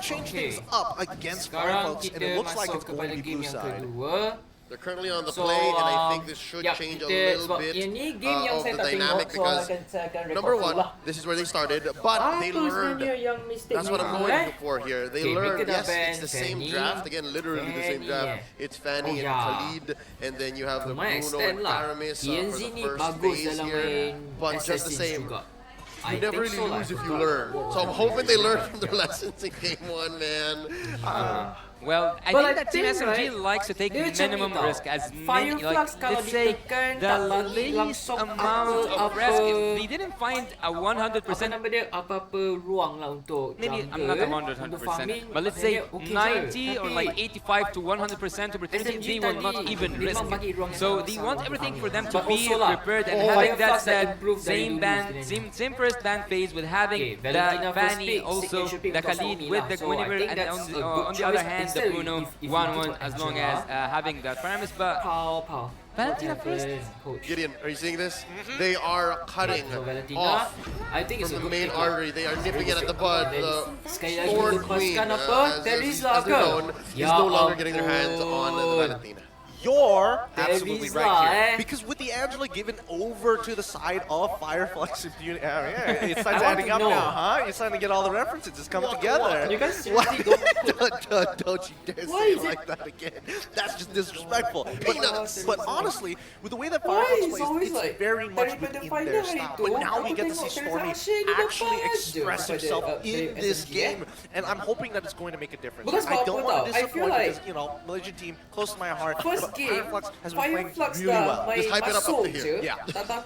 to change things up against Fire Flux, and it looks like it's going to be blue side. They're currently on the play, and I think this should change a little bit of the dynamic because, number one, this is where they started, but they learned. That's what I'm going for here. They learned, yes, it's the same draft, again, literally the same draft. It's Fanny and Khalid, and then you have the Bruno and Aramis for the first phase here, but just the same. You never really lose if you learn. So I'm hoping they learn from their lessons in Game 1, man. Well, I think that Team SMG likes to take minimum risk as many, like, let's say, the least amount of risk. If we didn't find a 100%, maybe I'm not 100%, but let's say 90 or like 85 to 100% opportunity, they will not even risk it. So they want everything for them to be prepared, and having that said, same first ban phase with having the Fanny, also the Khalid with the Guinevere, and on the other hand, the Bruno 1-1 as long as having that parameters, but Valentina first. Gideon, are you seeing this? They are cutting off from the main artery. They are nipping it at the bud. The Thorn Queen, as they're known, is no longer getting their hands on the Valentina. You're absolutely right here. Because with the Angela given over to the side of Fire Flux, it's starting adding up now, huh? You're starting to get all the references just coming together. You guys seriously don't you dare say it like that again. That's just disrespectful. But honestly, with the way that Fire Flux plays, it's very much within their style. But now we get to see Stormy actually express herself in this game, and I'm hoping that it's going to make a difference. I don't want to disappoint because, you know, Malaysian team, close to my heart. Game, Fire Flux has been Fire playing Flux really well. Just hype it up to here. Yeah.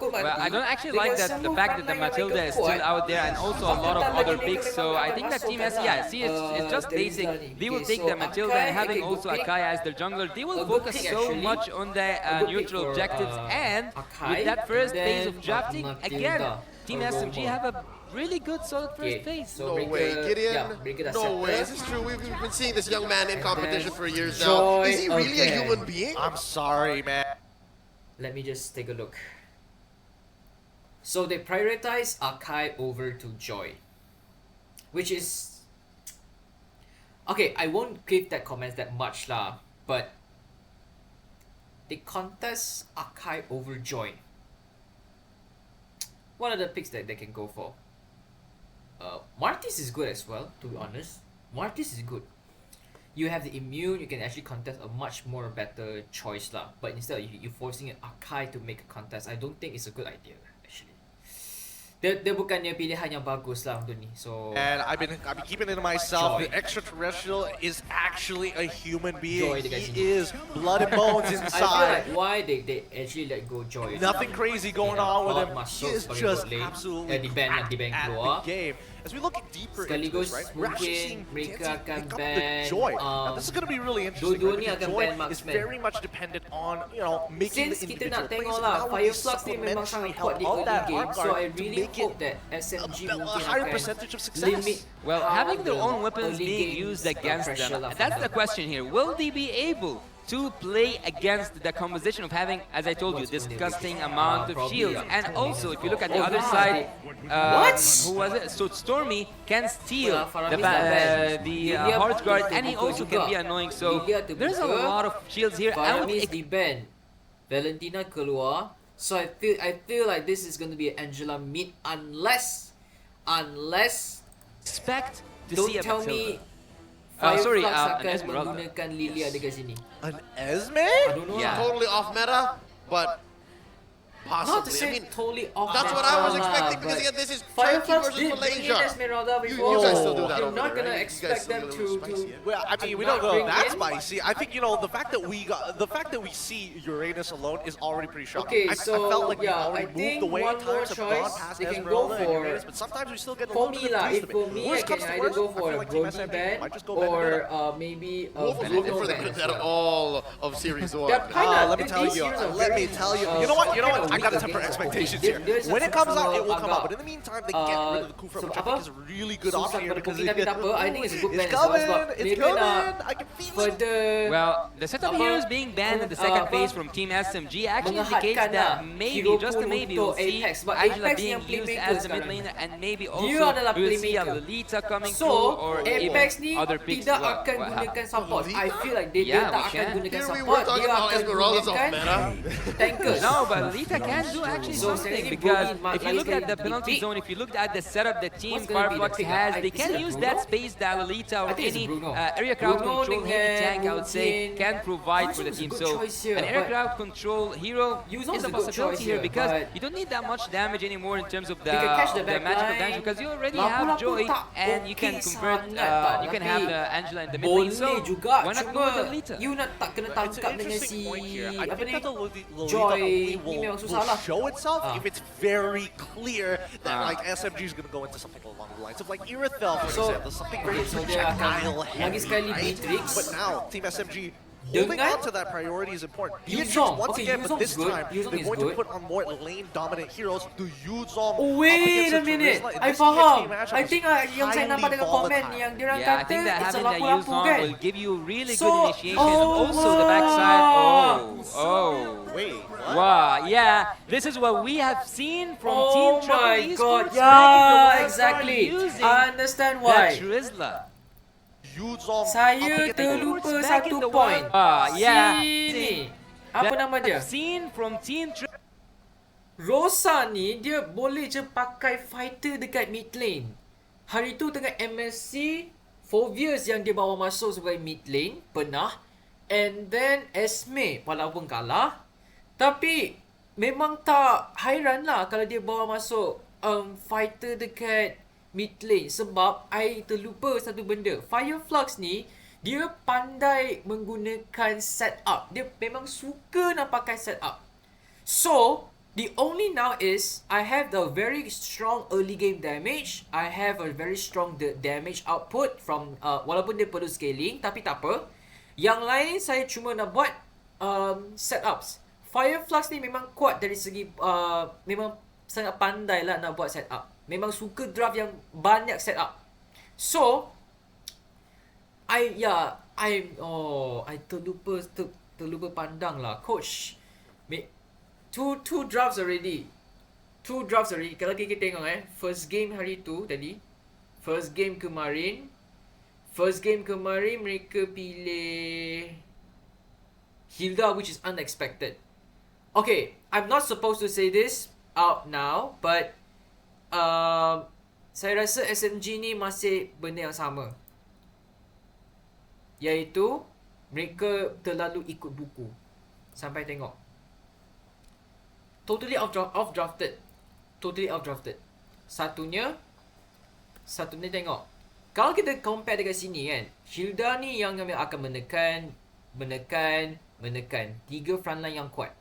Well, I don't actually like that the fact that the Matilda is still out there and also a lot of other picks. So I think that Team S, it's just basic. They will take the Matilda and having also Akaya as their jungler. They will focus so much on the neutral objectives, and with that first phase of drafting, again, Team SMG have a really good solid first phase. No way, Gideon. No way. Is this true? We've been seeing this young man in competition for years now. Is he really a human being? I'm sorry, man. Let me just take a look. So they prioritize Akai over to Joy, which is okay. I won't give that comment that much lah, but they contest Akai over Joy. What are the picks that they can go for? Martis is good as well, to be honest. Martis is good. You have the immune, you can actually contest a much more better choice lah. But instead you're forcing an Akai to make a contest. I don't think it's a good idea actually. Dia bukannya pilihan yang bagus lah untuk ni. So and I've been keeping it to myself. The extraterrestrial is actually a human being. He is blood and bones inside. I feel like why they actually let go Joy. Nothing crazy going on with him. He is just absolutely at the game. As we look deeper into this, right, we're actually seeing mereka akan the Joy. Now this is going to be really interesting. Right? Joy is very much dependent on, you know, making the individual plays. Now Fire Flux ni memang sangat kuat di early game, so I really hope that SMG a higher percentage of success. Well, having their own weapons being used against them, that's the question here. Will they be able to play against the composition of having, as I told you, disgusting amount of shields? And also, if you look at the other side, who was it? So Stormy can steal the Heart Guard, and he also can be annoying. So there's a lot of shields here. Valentina keluar, so I feel like this is going to be an Angela mid unless expect to don't see a tell Matilda. me Fire Flux an akan Esmeralda. menggunakan Lilia dekat sini. An Esme? I don't know. Yeah. Totally off meta, but Not to possibly. say I mean, totally off that's what I was expecting because again, this is Fire Turkey Flux versus did bring in Malaysia. Esmeralda You before. guys still do that You're over not there, gonna right? You guys expect still them get a little to spicy. Well, I mean, we don't go that spicy. I think, you know, the fact that we see Uranus alone is already pretty shocking. Okay, so I felt like we yeah, already I moved think the way one more times have gone choice past they can Esmeralda go and for. Uranus, but sometimes we still get a For little me bit of lah, taste if of it. for me, I Worst can comes to either worst, go I for feel a like Team Brody SMG ban might just go Vendetta. or maybe a Wolf is Bruno looking for the ban. good at all of Series 1. They're kinda, Let me tell you. You know what? I gotta temper expectations here. When it comes out, it will come out. But in the meantime, they get rid of the Kufra, which I think is a really good option here because I think it's a good plan it's as well. coming. It's coming. I can feel it. Well, the setup here is being banned in the second phase from Team SMG actually indicates that maybe, just a maybe, we'll see Angela being used as the mid laner, and maybe also we'll see a Lolita coming through, or Apex even ni other picks. tidak akan gunakan support. I feel like dia tak akan gunakan support. Dia akan gunakan tankers. No, but Lolita can do actually something, because if you look at the penalty zone, if you look at the setup the team Fire Flux has, they can use that space that Lolita or any area crowd control heavy tank, I would say, can provide for the team. So an area crowd control hero is a possibility here, because you don't need that much damage anymore in terms of the magical damage, because you already have Joy and you can convert, you can have the Angela in the mid lane. So why not go with the Lolita? You nak tak kena tangkap dengan si apa ni? Joy will show itself if it's very clear that like SMG is going to go into something along the lines of like Irithel, for example, something very projectile heavy. But now Team SMG holding on to that priority is important. Beatrix once again, but this time they're going to put on more lane dominant heroes. Do Yuzong wait a minute, I faham. I think yang saya nampak dengan komen yang dia orang I kata think that it's a having that lapu-lapu Yuzong kan. will give you really good initiation. Also the backside. Wait, what? Wow, yeah. This is what we have seen from Team Oh my god, Esports back in the yeah, World exactly. using I understand why. the Drizzler. Yuzong. Saya terlupa satu point. Yeah. Sini. Apa nama dia? I've seen from Team Rosa ni dia boleh je pakai fighter dekat mid lane. Hari tu tengah MSC Fovius yang dia bawa masuk sebagai mid lane pernah, and then Esme walaupun kalah, tapi memang tak hairan lah kalau dia bawa masuk fighter dekat mid lane, sebab I terlupa satu benda. Fire Flux ni dia pandai menggunakan setup. Dia memang suka nak pakai setup. So the only now is I have the very strong early game damage. I have a very strong damage output from walaupun dia perlu scaling, tapi tak apa. Yang lain saya cuma nak buat setups. Fire Flux ni memang kuat dari segi memang sangat pandai lah nak buat setup. Memang suka draft yang banyak setup. So I terlupa pandang lah, coach. Two drafts already. Kalau kita tengok first game hari tu tadi, first game kemarin mereka pilih Hilda, which is unexpected. Okay, I'm not supposed to say this out now, but saya rasa SMG ni masih benda yang sama, iaitu mereka terlalu ikut buku. Sampai tengok totally off-drafted. Satunya tengok, kalau kita compare dekat sini kan, Hilda ni yang akan menekan 3 frontline yang kuat.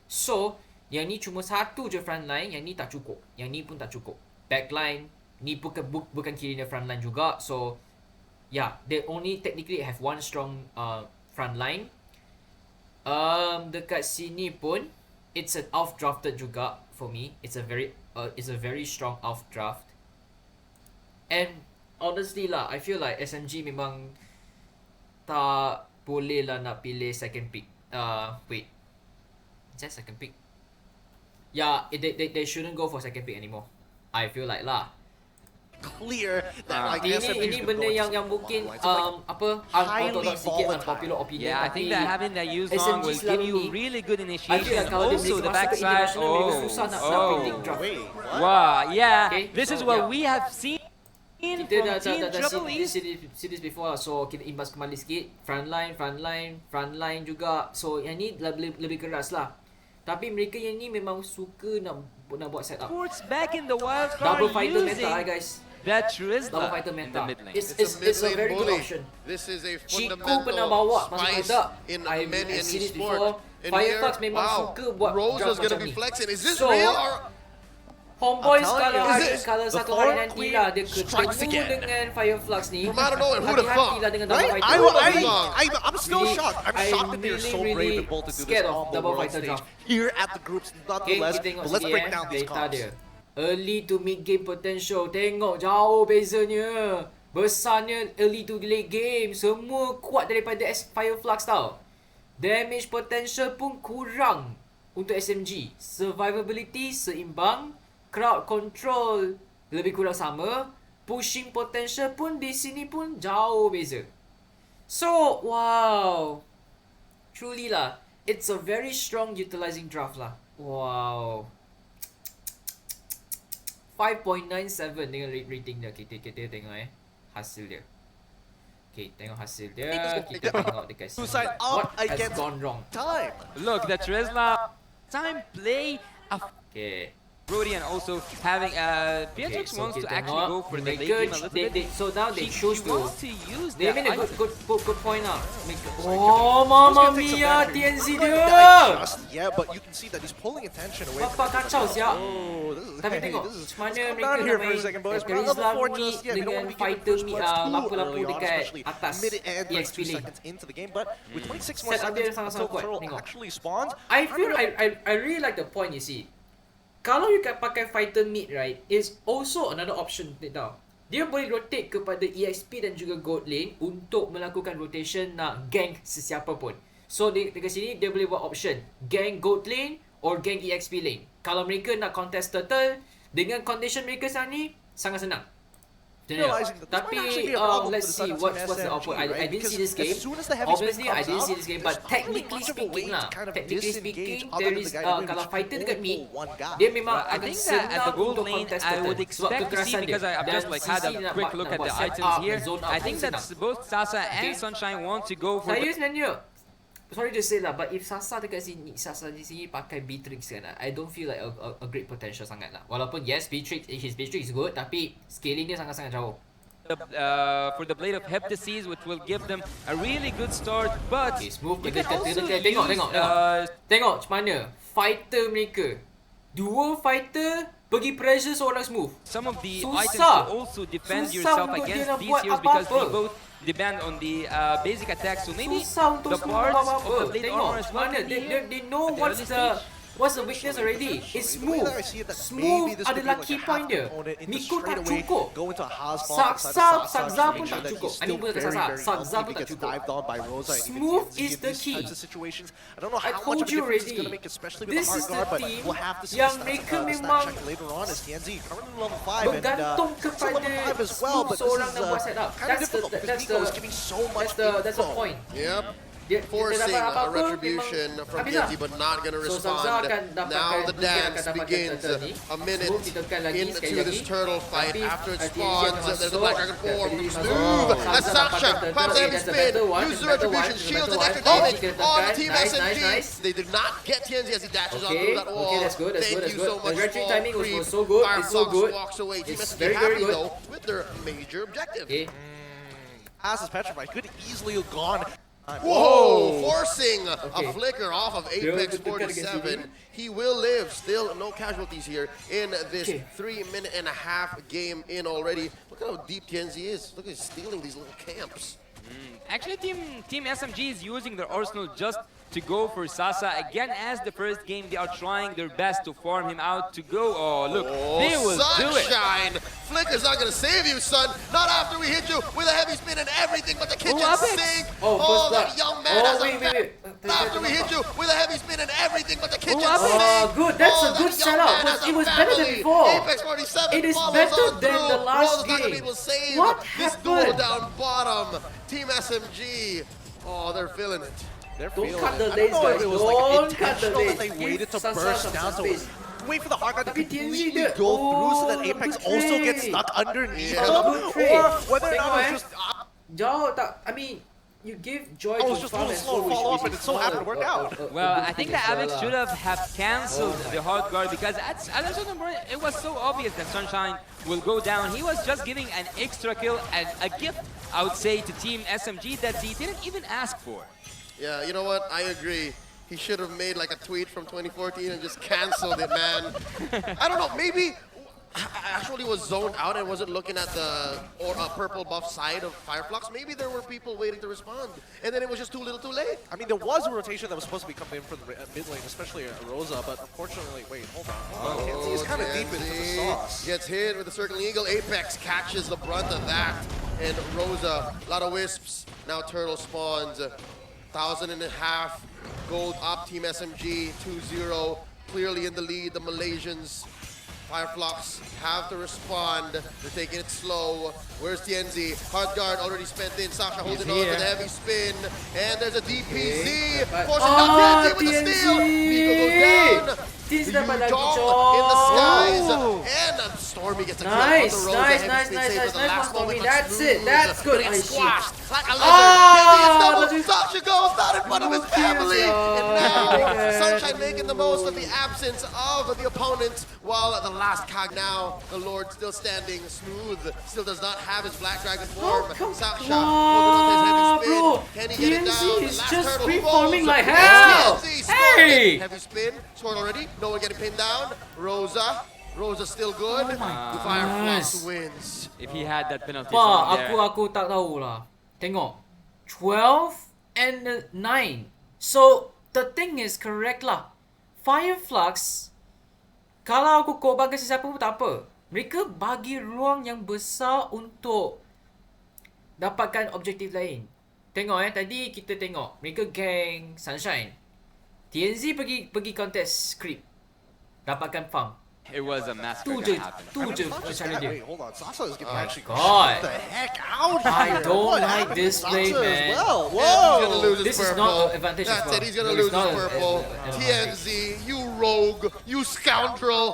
So yang ni cuma satu je frontline, yang ni tak cukup, yang ni pun tak cukup. Backline ni bukan kiranya frontline juga. So yeah, they only technically have one strong frontline. Dekat sini pun it's an off drafted juga for me. It's a very strong off draft. And honestly lah, I feel like SMG memang tak boleh lah nak pilih second pick. Wait, is that second pick? Yeah, they shouldn't go for second pick anymore. I feel like lah. Clear that like ini benda yang mungkin unorthodox sikit, unpopular opinion. Yeah, I think that having that Yuzong will give you really good initiation. Also the backside. Wow, yeah. This is what we have seen from Kita Team dah Triple East. see this before, so kita imbas kembali sikit. Frontline juga. So yang ni lebih keras lah. Tapi mereka yang ni memang suka nak buat setup. Sports back in the wild card Double fighter using meta, guys. that Drizzler Double fighter in meta. the mid lane. It's a very good option. This is a Chico fundamental pernah bawa masuk spice meta. in I've many seen this sport. before. And Fire here, Flux memang wow, suka buat Rose draft is gonna macam be ni. flexing. Is this So, real or Homeboys I'm telling kalau you, kalau the satu Thorn hari nanti Queen lah dia strikes ketemu again. dengan Fire Flux ni. From out of nowhere, who'd have thought? Hati-hatilah dengan double Right? fighter. I'm still Really, shocked. I'm shocked that they're so really, brave and bold to do this scared of on the double world fighter stage draft. here at the groups Okay, nonetheless. kita tengok But let's sini break down these data comps. dia. Early to mid game potential. Tengok jauh bezanya. Besarnya early to late game. Semua kuat daripada Fire Flux tau. Damage potential pun kurang untuk SMG. Survivability seimbang. Crowd control lebih kurang sama. Pushing potential pun di sini pun jauh beza. So, wow. Truly lah. It's a very strong utilizing draft lah. Wow. 5.97 dengan rating dia. Kita tengok hasil dia. Okay, tengok hasil dia. Kita tengok dekat sini. Suicide What up has against gone wrong? time. Look, the Tresla time play. Okay. Brody and also having Beatrix so wants to kita actually tengok, go for the late mereka, game a little bit. so now they choose She to. wants to use They that made a item. good point out. Oh, Mamma Mia, TNC dia. Just yet, but you can see that he's pulling attention away Bapak from kacau siap. Oh, this is, Tapi hey, tengok, this is, macam mana let's calm mereka down here nak for a main second, boys. We're dari not level Islam 4 ni just yet. We don't dengan want to be fighter giving ni first blood too lampu-lampu early on, dekat especially atas mid and like EXP 2 lane. seconds into the game. But with 26 more Set up dia seconds sangat-sangat until kuat. Pearl Tengok. actually spawns, I feel I really like the point you see. Kalau you pakai fighter mid, right, is also another option tau. Dia boleh rotate kepada EXP dan juga gold lane untuk melakukan rotation nak gank sesiapa pun. So dekat sini dia boleh buat option gank gold lane or gank EXP lane. Kalau mereka nak contest turtle dengan condition mereka sekarang ni sangat senang. realizing that this Tapi might actually be a problem let's for the see side of what's the Team output. SMG, I right? didn't see Because this game. as soon as the heavy Obviously, spin I comes didn't see out, this game, there's but not really technically much of a way speaking to lah, kind of technically disengage speaking, other there than is the guy who kalau can fighter dekat only mid, pull one guy. dia memang I akan think that at the senang gold untuk lane, contest I would turtle. Sebab expect to see, kekerasan dia. because I've just Dan like had sisi a nak quick buat- look nak at buat the set items up, here. zone up I pun think that senang. both Sasa and Okay. Sunshine want to go for Saya the sebenarnya, sorry to say lah, but if Sasa dekat sini, Sasa di sini pakai Beatrix kan, I don't feel like a great potential sangat lah. Walaupun yes, his Beatrix is good, tapi scaling dia sangat-sangat jauh. for the Blade of Heptases, which will give them a really good start. But Okay, smooth. you can also Tengok. Tengok macam mana fighter mereka. Dua fighter pergi pressure seorang smooth. some of the Susah. items to also defend Susah yourself untuk dia against nak these buat heroes, because they apa-apa. both depend on the basic attacks. So maybe Susah untuk the semua parts apa-apa. of the blade Tengok armor as well mana can be they here know at the what's early the stage. what's the weakness already. It's smooth. Smooth adalah key point dia. Miko tak cukup. Sakza pun tak cukup. I mean bukan Sakza pun tak cukup. Smooth is the key. I told you already. This is the team yang mereka memang bergantung kepada Smooth seorang nak buat setup. That's the point. Yep. Dia Forcing dapat a apa-apa, retribution memang from habis lah. TNT, but not going to So Sakza respond. akan dapatkan, Now the mungkin akan dance dapatkan begins. turtle ni. A minute Smooth ditekan lagi sekali into lagi. this turtle fight Tapi, after it TNT spawns. akan There's a masuk. Black Dragon form. TNT masuk. Move. Sakza As Sasha dapatkan turtle. pops Okay, heavy that's a spin. better one, Uses the better one, retribution. better Shields and one. extra Oh, damage kita on tekan. Team Nice, SMG. nice. They did not get TNT as he dashes on Okay, through that wall. okay, that's good, that's Thank good, that's you so good. much, The retreat Fall timing was Creep. so good, Fire it's so Flux good. walks away. Team It's SMG very, happy very good. though with their major objective. Okay. As is petrified, could easily have gone. Whoa! Forcing Okay. a flicker off of Apex Dia tekan dekat 47. sini. He will live. Still no casualties here in this Okay. 3.5-minute game in already. Look at how deep TNZ is. Look at stealing these little camps. Actually, Team SMG is using their arsenal just to go for Sasa. Again, as the first game, they are trying their best to farm him out to go. Oh, look, they will do it. Sunshine! Flicker's not gonna save you, son. Not after we hit you with a heavy spin and everything but the kitchen Apex. sink. Oh, first that blood. young man Oh, has wait. a Not after we hit you with a heavy spin and everything but the kitchen Apex. sink. Oh, good. That's a that good young setup. man has It a was better than family. before. Apex 47 It is follows better on than through. the last Rose's not gonna be game. able to save What this duel happened? down bottom. Team SMG. Oh, they're feeling it. Don't cut the I don't lanes, know if guys. it was like Don't cut the intentional that lanes. they waited to Give Sasa burst some down, so space. wait for the hard guard to Tapi TNZ completely dia- go through so that Oh, Apex good also gets trade. stuck underneath Yeah. them, Good trade. or whether or not Tengok, it was just Jauh tak, I mean, you give joy I to was just a farm little and slow so follow which up, and it so is happened to work out. Well, good I think thing that as Alex well, should have cancelled Oh my the hard guard, because at a certain point it was so obvious that Sunshine will go down. He was just giving an extra kill and a gift, I would say, to Team SMG that he didn't even ask for. Yeah, you know what? I agree. He should have made like a tweet from 2014 and just canceled it, man. I don't know. Maybe actually was zoned out and wasn't looking at the purple buff side of Fire Flux, maybe there were people waiting to respond, and then it was just too little too late. I mean, there was a rotation that was supposed to be coming in from the mid lane, especially Rosa, but unfortunately, wait, hold on. Kenzie is kind of deep into the sauce. Gets hit with the Circling Eagle. Apex catches the brunt of that, and Rosa, a lot of wisps. Now Turtle spawns. 1,500 gold up. Team SMG 2-0, clearly in the lead. The Malaysians, Fire Flux, have to respond. They're taking it slow. Where's TNZ? Hard guard already spent in. Sasha holding on to the heavy spin. And there's a DPZ. Forcing down TNZ with the steal. Nico goes down. The Yudong in the skies. And Stormy gets a kill on the Rosa. Nice, Stormy. That's it. That's good. Getting squashed like a lizard. Sasha goes down in front of his family. And now Sunshine making the most of the absence of the opponent, while the last Kag now, the Lord still standing smooth, still does not have his Black Dragon form. Sasha holding on to his heavy spin. Can he get it down? Is Last just turtle free-forming like rolls. hell. Hey! Heavy spin, scored already. No one getting pinned down. Rosa still good. Fire Flux wins. If he had that penalty Pa, there. aku tak tahu lah. Tengok. 12 and 9. So, the thing is correct lah. Fire Flux, kalau aku korban ke sesiapa pun tak apa. Mereka bagi ruang yang besar untuk dapatkan objektif lain. Tengok tadi kita tengok. Mereka gang Sunshine. TNZ pergi contest creep. Dapatkan farm. It was a massacre Tu je that happened. cara dia. Wait, hold on. Sasa is getting actually God. the heck out here. I don't What like happened this to play, Sasa as man. well? And he's gonna Whoa. lose his This is purple. not an advantage as That's well. it, he's gonna It's lose his not an purple. advantage. TNZ, you rogue, you scoundrel.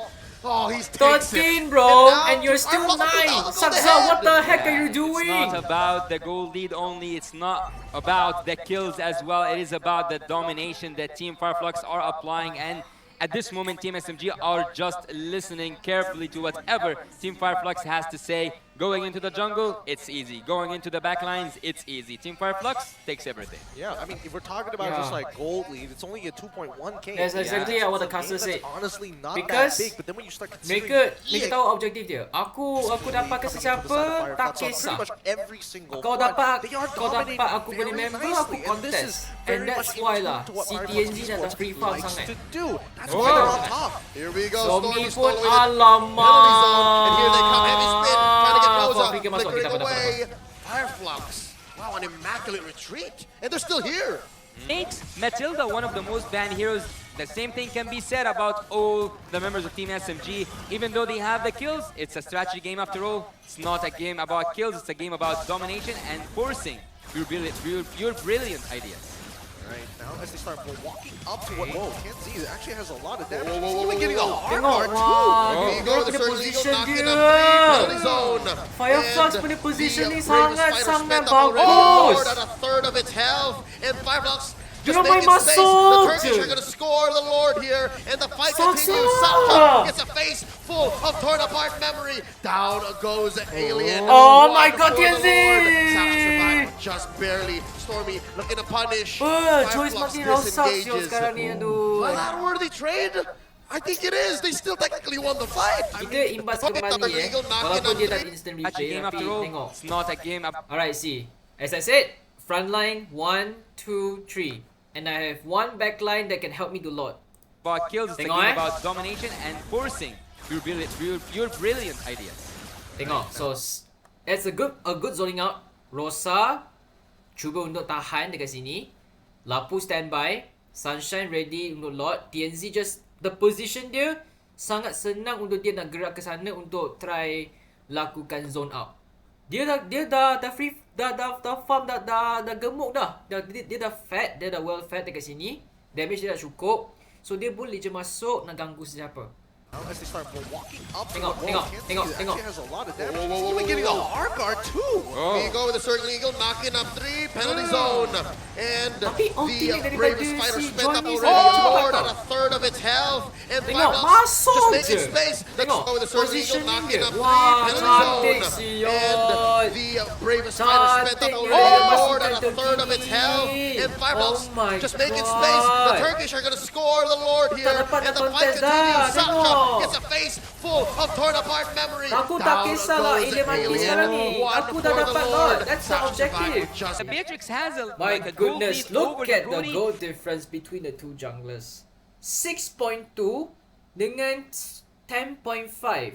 Oh, he's takes 13, it. bro, now, and you're still Fire Flux 9. go Saksa, ahead. what the heck are you It's doing? not about the goal lead only. It's not about the kills as well. It is about the domination that Team Fire Flux are applying. And at this moment, Team SMG are just listening carefully to whatever Team Fire Flux has to say. Going into the jungle, it's easy. Going into the backlines, it's easy. Team Fire Flux takes everything. Yeah, I mean, if we're talking about just like gold lead, it's only a 2.1k. That's exactly what the caster said. Honestly, not Because that big, but then when you start considering Mereka tahu objektif dia. Aku dapat ke sesiapa, tak kisah. every single Kau dapat they are aku dominating punya very member, aku nicely, and this is contest. very And that's much in why tune lah, to what si Fire Flux TNZ dah Esports free farm likes sangat. to do. That's Oh. why they're on top. Here we go. Stormy Stormy pun stole with it. alamak. Penalty zone, and here they come. Heavy spin, trying to get Rosa. Kau fikir masuk, Flickering kita dapat. away. Fire Flux. Wow, an immaculate retreat. And they're still here. Makes Matilda one of the most banned heroes. The same thing can be said about all the members of Team SMG. Even though they have the kills, it's a strategy game after all. It's not a game about kills, it's a game about domination and forcing your brilliant ideas. Right now, as they start walking up to what? Whoa, Kenzie actually has a lot of damage. Whoa, He's whoa, even whoa, getting a whoa. hard Tengok, guard too. wah, Here you dia go, the punya Circling Eagle position knocking dia. up three. Penalty zone. Fire Flux And punya the positioning bravest sangat fighter spent up already a bagus. lord at a third of its health. And Fire Flux just Dia main making space. The masuk Turkish je. are going to score the Lord here. And the fight Saksa. continues. Sasha gets a face full of torn apart memory. Down goes the alien. Oh One my God, for the TNZ. Lord. Sasha survived just barely. Stormy looking to punish. Fire Choice Flux makin rosak siul disengages. sekarang ni, aduh. Was that a worthy trade? I think it is. They still technically won the fight. Kita imbas kembali walaupun dia tak instant Strategy replay, game tapi after all, tengok. it's not a game about Alright, see. As I said, front line 1, 2, 3. And I have one back line that can help me do lot. kills, it's a Tengok, game eh. about domination and forcing your brilliant ideas. Tengok, so it's a good zoning out. Rosa cuba untuk tahan dekat sini. Lapu standby. Sunshine ready untuk lot. TNZ just the position dia sangat senang untuk dia nak gerak ke sana untuk try lakukan zone out. Dia dah free dah farm dah gemuk dah. Dia dah fat, dia dah well fat dekat sini. Damage dia dah cukup. So dia boleh je masuk nak ganggu sesiapa. Now, as they start walking up to Tengok, what? Whoa, tengok, Kenzie tengok. actually has a lot of damage. Whoa, whoa, He's whoa, even whoa, getting whoa. a hard guard too. Here you go with the Circling Eagle, knocking up three, penalty zone. And Tapi ultimate the daripada bravest fighter si spent up Johnny already Sangha. a lord at a third of its health. And Tengok, Fire Flux masuk just making je. space. Let's Tengok, go with the Circling Eagle, positioning knocking dia. up Wah, three, penalty cantik zone. siot. And the bravest fighter spent up Cantik already dia a lord masukkan at a third of its terkini. health. And Fire Oh Flux my just making God. space. The Turkish are going to score the lord here. dapat And nak the fight contest dah, continues. Sasha tengok. up. Gets a face full of torn apart memory. Aku tak kisahlah Alien mati sekarang ni. Aku dah dapat Lord. That's the objective. The Beatrix has a, My like a gold goodness, lead over look at the Brody. goal difference between the two junglers. 6.2 dengan 10.5.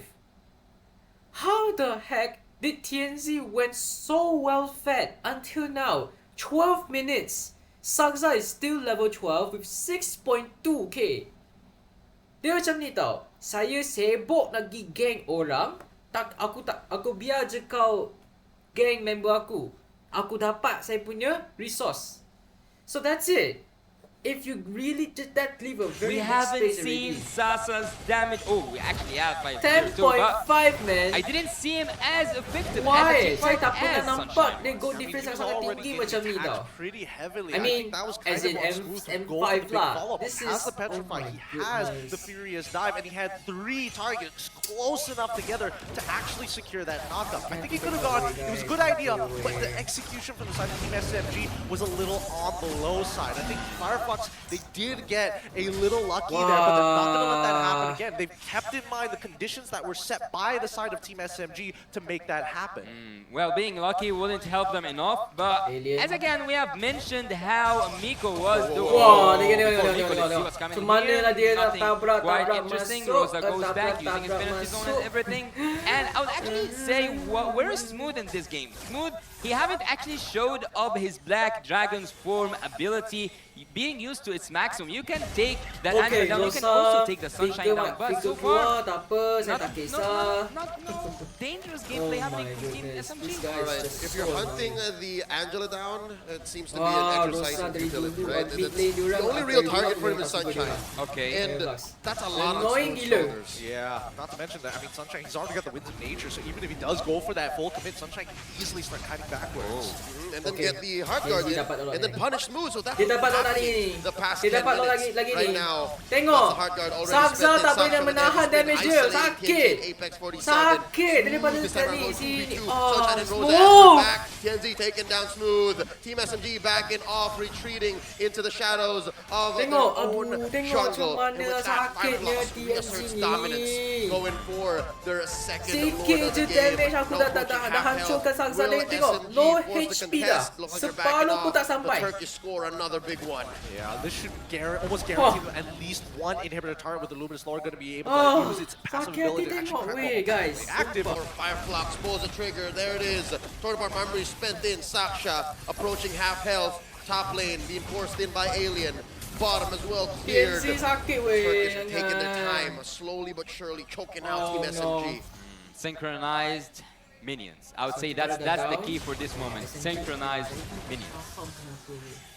How the heck did TNZ went so well fed until now? 12 minutes. Sakza is still level 12 with 6.2k. Dia macam ni tau. Saya sibuk nak pergi gang orang. Aku biar je kau gang member aku. Aku dapat saya punya resource. So that's it. If you really did that, leave a very We big haven't space seen already. Sasa's damage. Oh, we actually have 5 10.5 man. I didn't see him as effective Why? as Saya tak as pernah Sunshine. nampak dia goal difference yang sangat tinggi macam ni tau. Pretty heavily. I mean, think that was as in kind of on Smooth M5 goal for the big lah. follow-up. This Has is- the Petrify, oh my he has goodness. the Furious Dive, and he had 3 targets close enough together to actually secure that knockup. I think he could have gone, it was a good idea, but the execution from the side of Team SMG was a little on the low side. I think Fire Flux, they did get a little lucky there, but they're not going to let that happen again. They've kept in mind the conditions that were set by the side of Team SMG to make that happen. Well, being lucky wouldn't help them enough, but Alien. as again we have mentioned how Miko was doing. Wah, Before Miko, let's see what's coming Macam mana here. lah dia nak Nothing tabrak quite interesting. masuk. Rosa goes back using his penalty zone and everything. And I would actually say, where is Smooth in this game? Smooth, he haven't actually showed up his Black Dragon's form ability being used to its maximum. You can take that angle down, you can also take the Sunshine down, but so far, tak apa, saya tak kisah. no dangerous gameplay Oh happening my from Team goodness, SMG. this guy is Alright, just if you're so hunting the Angela down, it seems to be Ah, an exercise Rosa in dari futility, dulu, right? big That's lane diorang the only tak real boleh target buat for him dia is tak boleh Sunshine. buat. Okay. And Flux. that's a lot Annoying on gila. shoulders. Yeah, not to mention that, I mean, Sunshine, he's already got the winds of nature, so even if he does go for that full commit, Sunshine can easily start kiting backwards. And then Okay. get the hard guard in, Dia dapat lot and then ni. punish Smooth. So that's Dia what's dapat lot happening lagi ni. the past Dia 10 dapat lot minutes. lagi Right ni. now, Tengok. that's the hard guard already Sakza spent in. tak boleh Sakza with menahan everything damage dia. isolated. Sakit. TNZ, Apex 47. Sakit daripada This time sekali around goes sini. 2v2. Oh, Sunshine and Rosa Smooth. back. TNZ taking down Smooth. Team SMG backing off, retreating into the shadows of their Tengok, own tengok jungle. macam And mana with that, Fire sakitnya Flux reasserts TNZ dominance, ni. going for their second Sikit Lord of je the game. damage aku No dah approaching dah half hancurkan health. Sakza Will dia. Tengok, SMG low force the HP dah. contest? Looks like they're backing Separuh pun off. tak The sampai. Turkish score another big one. Yeah, this should almost guarantee them at least one inhibitor turret with the Luminous Lord going to be able to Oh, use its passive sakit ability to hati actually tengok. crack Weh, all guys. active. For Fire Flux, pulls the trigger. There it is. Torn apart memory spent in. Saksha approaching half health. Top lane being forced in by Alien. Bottom as well cleared. TNZ sakit weh. Turkish are taking their time, slowly but surely choking out Team SMG. Synchronized minions. I would say that's the key for this moment. Synchronized minions.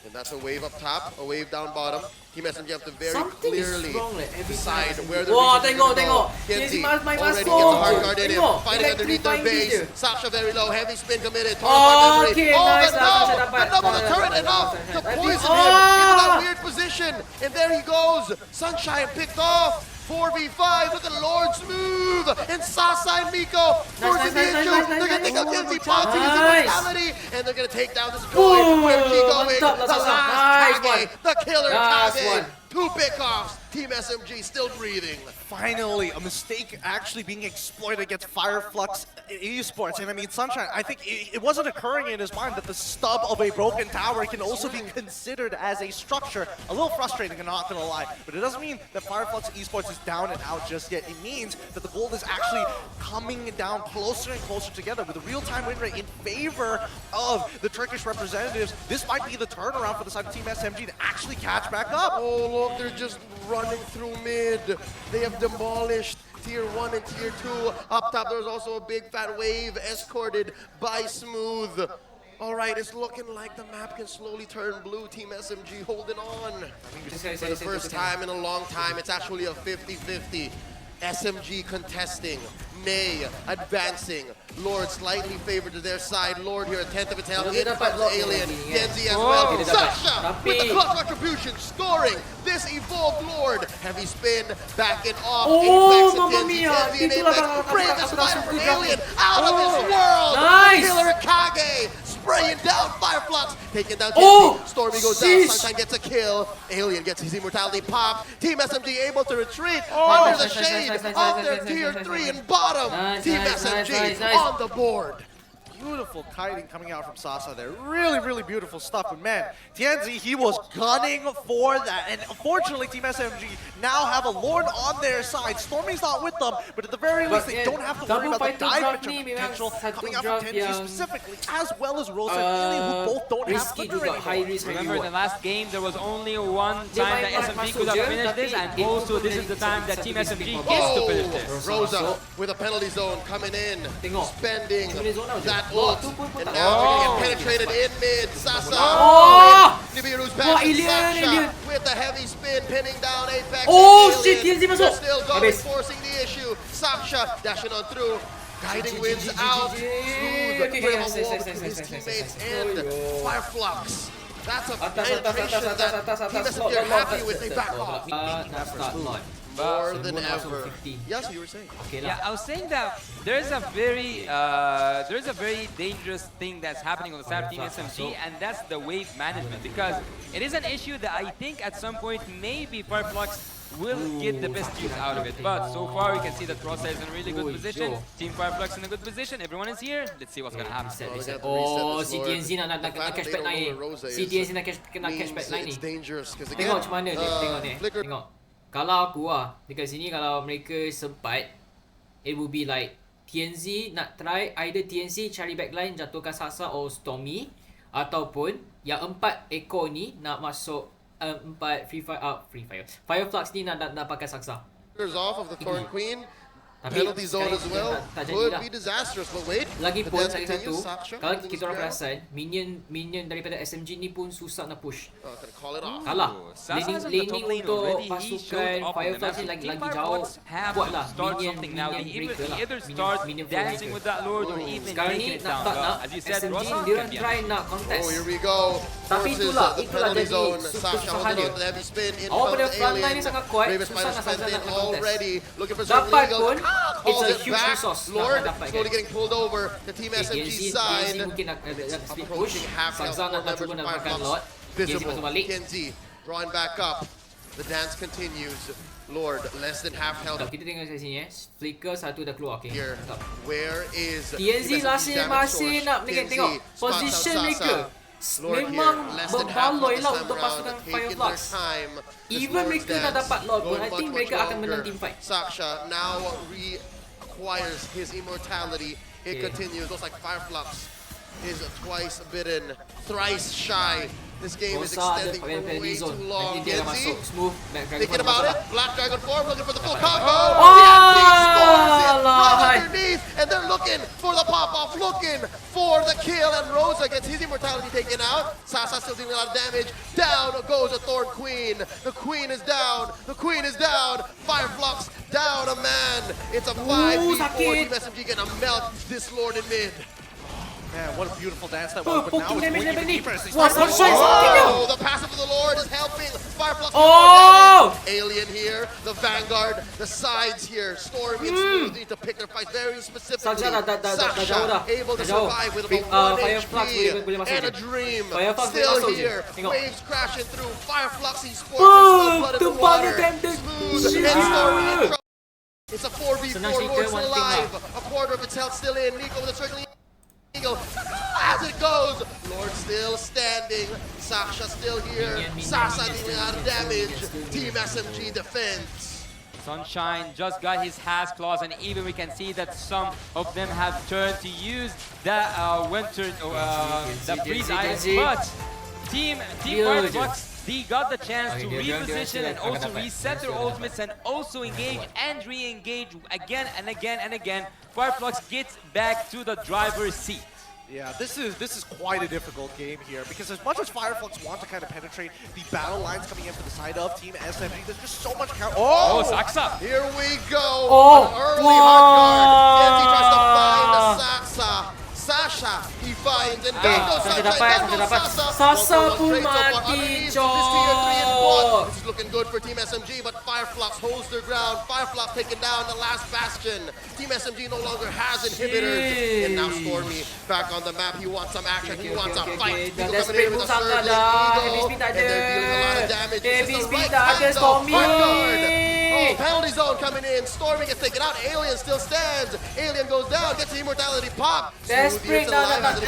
And that's a wave up top, a wave down bottom. Team SMG have to very Something is clearly wrong like every decide time. where the Wah, reason is tengok, gonna go. tengok. TNZ TNZ main already masuk. gets the hard guard in him, Tengok, fighting underneath their electrifying base. dia. Sasha very low, heavy spin committed. Torn Oh, apart okay, memory. Oh, nice but lah, no! Sasha dapat. The double the Dapat, turret dapat, enough dapat. to Tapi- poison him into that Oh! weird position. And there he goes. Sunshine picked off. 4v5, look at Lord Smooth and Sasa and Miko forcing the issue. They're gonna take out TNZ Bob to use immortality, and they're gonna take down this boy. Where's he going? mantap The lah, Sasa. last Nice Kage, the killer Last Kage. one. 2 pickoffs. Team SMG still breathing. Finally, a mistake actually being exploited against Fire Flux Esports. And I mean, Sunshine, I think it wasn't occurring in his mind that the stub of a broken tower can also be considered as a structure. A little frustrating, I'm not gonna lie. But it doesn't mean that Fire Flux Esports is down and out just yet. It means that the gold is actually coming down closer and closer together with a real-time win rate in favor of the Turkish representatives. This might be the turnaround for the side of Team SMG to actually catch back up. Oh, look, they're just running through mid. They have demolished Tier 1 and Tier 2. Up top, there's also a big fat wave escorted by Smooth. All right, it's looking like the map can slowly turn blue. Team SMG holding on. For the first time in a long time, it's actually a 50-50. SMG contesting, May advancing, Lord slightly favored to their side. Lord here, a 10th of a tail, in comes Alien, Genzi as well. Sasha with the clutch contribution, scoring this evolved Lord. Heavy spin, backing off, Apex and Genzi, Genzi and Apex. Brave the spider from Alien, out of this world. Nice. Killer Kage spraying down Fire Flux taking down Oh! TNT. Stormy goes down, Sunshine gets a kill. Alien gets his immortality pop. Team SMG able to retreat under the shade of their tier 3 and bottom. Team SMG on the board. Beautiful kiting coming out from Sasa there. Really, really beautiful stuff. But man, Tianzi, he was gunning for that. And unfortunately, Team SMG now have a Lord on their side. Stormy's not with them, but at the very least, they don't have to worry about the dive potential coming out from Tianzi specifically, as well as Rosa and Alien, who both don't have Thunder anymore. Remember, in the last game, there was only one time that SMG could have finished this, and also this is the time that Team SMG gets to finish this. Rosa with a penalty zone coming in, spending that ult, and now we're gonna get penetrated in mid. Sasa, Nibiru's back. Sasha with the heavy spin, pinning down Apex. Oh shit, TNZ masuk. Still going, forcing the issue. Sasha dashing on through. Guiding wins out. Smooth. Bit of a wall between his teammates and Fire Flux. That's a penetration that Team SMG are happy with. They back off. More than ever. Yes, you were saying. Yeah, I was saying that there's a very dangerous thing that's happening on the side of Team SMG, and that's the wave management, because it is an issue that I think at some point maybe Fire Flux will get the best use out of it. But so far we can see that Rosa is in a really good position. Team Fire Flux in a good position. Everyone is here. Let's see what's gonna happen. Oh, si TNZ nak cashback naik. Si TNZ nak cashback naik ni. It's dangerous because Tengok macam mana dia, tengok ni. Tengok. Kalau aku dekat sini kalau mereka sempat, it will be like TNZ nak try either TNZ cari backline jatuhkan Sasa or Stormy, ataupun yang 4 ekor ni nak masuk 4 Fire Flux ni nak pakai Saksa. Off of the Thorn Queen. Penalty zone as well would be disastrous, but wait. Lagipun satu, kalau kita orang perasan, minion daripada SMG ni pun susah nak push. Kalah. Laning untuk pasukan Fire Flux ni lagi jauh. Buatlah minion breaker lah. Minion dancing with that Lord or even sekarang ni nak SMG dia orang try nak contest. Oh, here we go. Tapi itulah jadi kesusahan dia. Awak pada frontline ni sangat kuat, susah nak saja nak contest. Dapat pun, it's a huge resource. Lord slowly getting pulled over. The Team SMG side. Mungkin nak speed push. Saksa nak cuba nak makan lot. Visible. Kenzie drawing back up. The dance continues. Lord, less than half health. Kita tengok kat sini Flicker satu dah keluar. Okay. Here, where is TNZ masih nak tengok position mereka. Memang berbaloi lah untuk pasukan Fire Flux. Even mereka dah dapat Lord pun, I think mereka akan menang team fight. Sasha now reacquires his immortality. It continues. Looks like Fire Flux is twice bitten, thrice shy. This game is extending for way too long. Kenzie, thinking about it. Black Dragon form, looking for the full combo. Right underneath, and they're looking for the pop-off, looking for the kill, and Rosa gets his immortality taken out. Sasa still doing a lot of damage. Down goes a Thorn Queen. The Queen is down. The Queen is down. Fire Flux down a man. It's a 5v4. Team SMG gonna melt this Lord in mid. Man, what a beautiful dance that was, but now it's going even deeper. Oh, the passive of the Lord is helping. Fire Flux. Alien here, the Vanguard, the sides here. Stormy and Smooth need to pick their fights very specifically. Sasha able to survive with about 1 HP and a dream. Still here, waves crashing through. Fire Flux, he sports blood in the water. Smooth and Stormy in trouble. It's a 4v4, Lord's alive. A quarter of its health still in. Nico with a circling as it goes. Lord still standing. Sasha still here. Sasa dealing a lot of damage. Team SMG defense. Sunshine just got his has claws, and even we can see that some of them have turned to use the the freeze items. But Team Fire Flux, they got the chance to reposition and also reset their ultimates and also engage and re-engage again and again and again. Fire Flux gets back to the driver's seat. Yeah, this is quite a difficult game here, because as much as Fire Flux want to kind of penetrate the battle lines coming in for the side of Team SMG, there's just so much counter. Oh, Saksa! Here we go! An early hard guard. Kenzie tries to find the Saksa. Sasha, he finds, and down goes Sunshine, down goes Sasa. Sasa pun Trades up mati, underneath. Cok. This tier 3 and 1. This is looking good for Team SMG, but Fire Flux holds their ground. Fire Flux taking down the last bastion. Team SMG no longer has inhibitors. And now Stormy back on the map. He wants some action. He wants a fight. He's coming in with a surging eagle. And they're dealing a lot of damage. This is the right time though. Hardguard. Oh, penalty zone coming in. Stormy gets taken out. Alien still stands. Alien goes down. Gets the immortality pop. Despring dah dapat.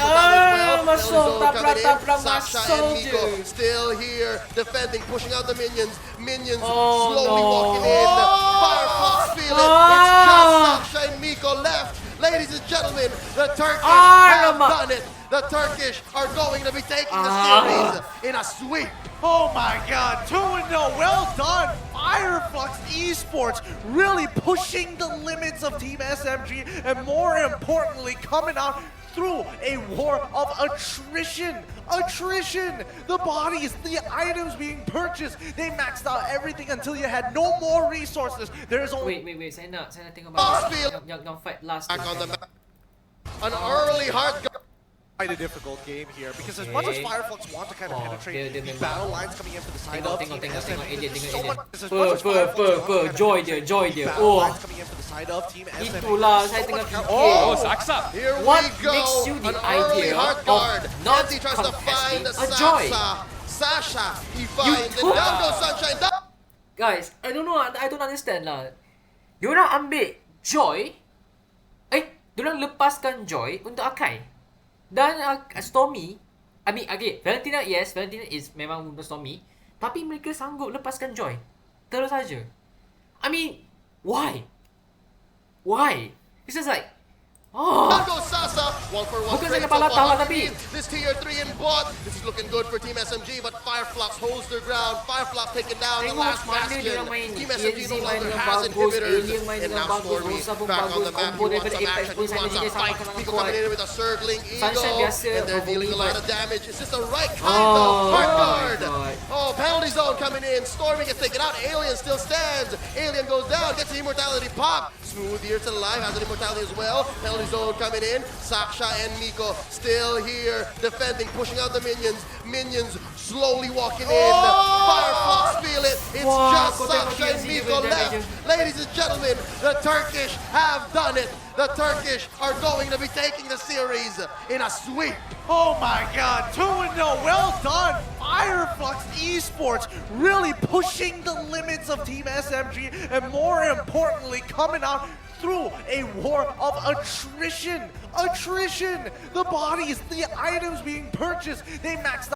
Masuk, tabrak Sasha masuk and Miko je. still here, defending, pushing out the minions. Minions slowly walking in. Fire Flux feel it. It's just Sasha and Miko left. Ladies and gentlemen, the Turkish have done it. The Turkish are going to be taking the series in a sweep. Oh my god, 2-0, well done! Fire Flux Esports really pushing the limits of Team SMG and more importantly coming out through a war of attrition. Attrition! The bodies, the items being purchased, they maxed out everything until you had no more resources. There's only... Wait, saya nak tengok balik yang fight last. Back on the map. An early hard quite a difficult game here because as much as Fire Flux want to kind of penetrate the battle lines coming in for the side of Team SMG, so much as Fire Flux want to joy dia. Oh, coming in for the side of Team SMG. itulah saya tengah fikir. Oh, Saksa. Here What we go. makes you the An early idea hard of guard. not Nancy tries to find contesting a joy? Sasha, he finds and down goes Sunshine. Guys, I don't know, I don't understand lah. Diorang ambil Joy, diorang lepaskan Joy untuk Akai. Dan Stormy, I mean, okay, Valentina is memang untuk Stormy, tapi mereka sanggup lepaskan Joy. Terus saja. I mean, why? Why? It's just like, Down goes Sasa. 1-for-1 bukan trades saya kepala up tahu on tapi this tier 3 in bot. This is looking good for Team SMG, but Fire Flux holds their ground. Fire Flux taking down the last bastion. Team SMG no longer has inhibitors. And now Stormy back on the map. He wants some action. He wants a fight. People coming in with a circling eagle. And they're dealing a lot of damage. Is this the right kind though? Hardguard. Oh, penalty zone coming in. Stormy gets taken out. Alien still stands. Alien goes down. Gets the immortality pop. Smooth here to life. Has an immortality as well. Penalty zone coming in. Sasha and Miko still here, defending, pushing out the minions. Minions slowly walking in. Fire Flux feel it. It's just Sasha and Miko left. Ladies and gentlemen, the Turkish have done it. The Turkish are going to be taking the series in a sweep. Oh my god, 2-0, well done! Fire Flux Esports really pushing the limits of Team SMG and more importantly coming out through a war of attrition. Attrition! The bodies, the items being purchased, they maxed out